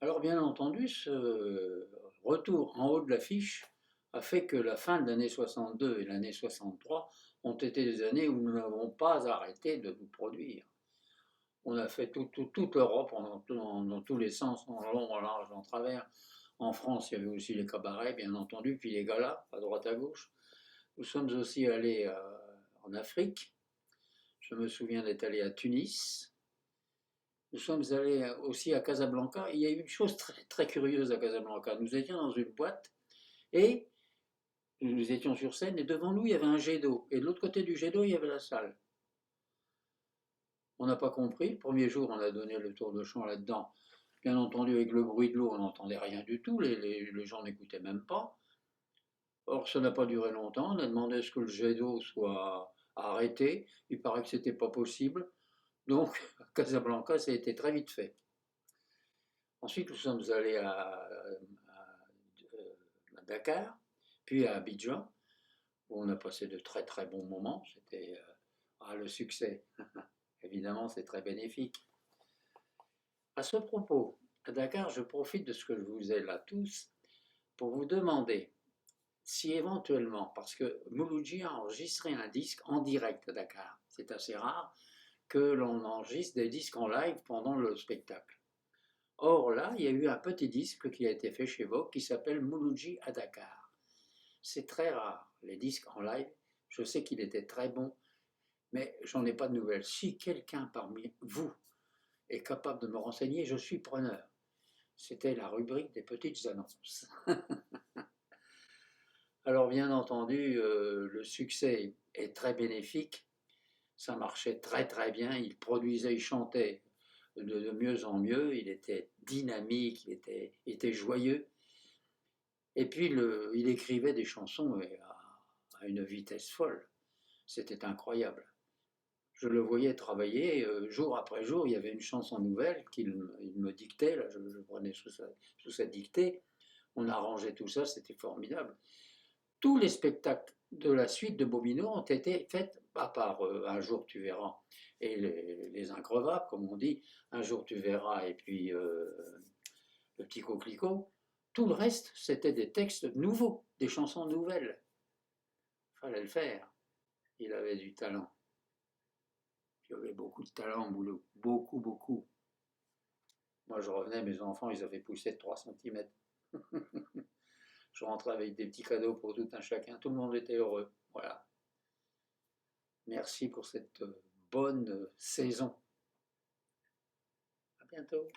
Alors bien entendu, ce retour en haut de l'affiche a fait que la fin de l'année 62 et l'année 63 ont été des années où nous n'avons pas arrêté de nous produire. On a fait toute l'Europe dans tous les sens, en long, en large, en travers. En France, il y avait aussi les cabarets, bien entendu, puis les galas, à droite à gauche. Nous sommes aussi allés en Afrique. Je me souviens d'être allé à Tunis. Nous sommes allés aussi à Casablanca. Il y a eu une chose très, très curieuse à Casablanca. Nous étions dans une boîte et nous étions sur scène et devant nous, il y avait un jet d'eau. Et de l'autre côté du jet d'eau, il y avait la salle. On n'a pas compris. Le premier jour, on a donné le tour de chant là-dedans. Bien entendu, avec le bruit de l'eau, on n'entendait rien du tout. Les gens n'écoutaient même pas. Or, ça n'a pas duré longtemps. On a demandé à ce que le jet d'eau soit arrêté. Il paraît que c'était pas possible. Donc, à Casablanca, ça a été très vite fait. Ensuite, nous sommes allés à Dakar, puis à Abidjan, où on a passé de très très bons moments. C'était le succès. Évidemment, c'est très bénéfique. À ce propos, à Dakar, je profite de ce que je vous ai là tous pour vous demander si éventuellement, parce que Mouloudji a enregistré un disque en direct à Dakar, c'est assez rare que l'on enregistre des disques en live pendant le spectacle. Or là, il y a eu un petit disque qui a été fait chez Vogue qui s'appelle Mouloudji à Dakar. C'est très rare, les disques en live. Je sais qu'il était très bon, mais j'en ai pas de nouvelles. Si quelqu'un parmi vous est capable de me renseigner, je suis preneur. C'était la rubrique des petites annonces. Alors bien entendu, le succès est très bénéfique. Ça marchait très très bien. Il produisait, il chantait de mieux en mieux. Il était dynamique, il était joyeux. Et puis il écrivait des chansons à une vitesse folle. C'était incroyable. Je le voyais travailler jour après jour. Il y avait une chanson nouvelle qu'il me dictait. Là, je prenais sous sa dictée. On arrangeait tout ça, c'était formidable. Tous les spectacles de la suite de Bobino ont été faits, à part Un jour tu verras et les increvables, comme on dit, Un jour tu verras et puis Le petit coquelicot. Tout le reste, c'était des textes nouveaux, des chansons nouvelles. Il fallait le faire. Il avait du talent. Il avait beaucoup de talent, Boulot. Beaucoup, beaucoup. Moi, je revenais, mes enfants, ils avaient poussé de 3 centimètres. Je rentrais avec des petits cadeaux pour tout un chacun. Tout le monde était heureux. Voilà. Merci pour cette bonne saison. À bientôt.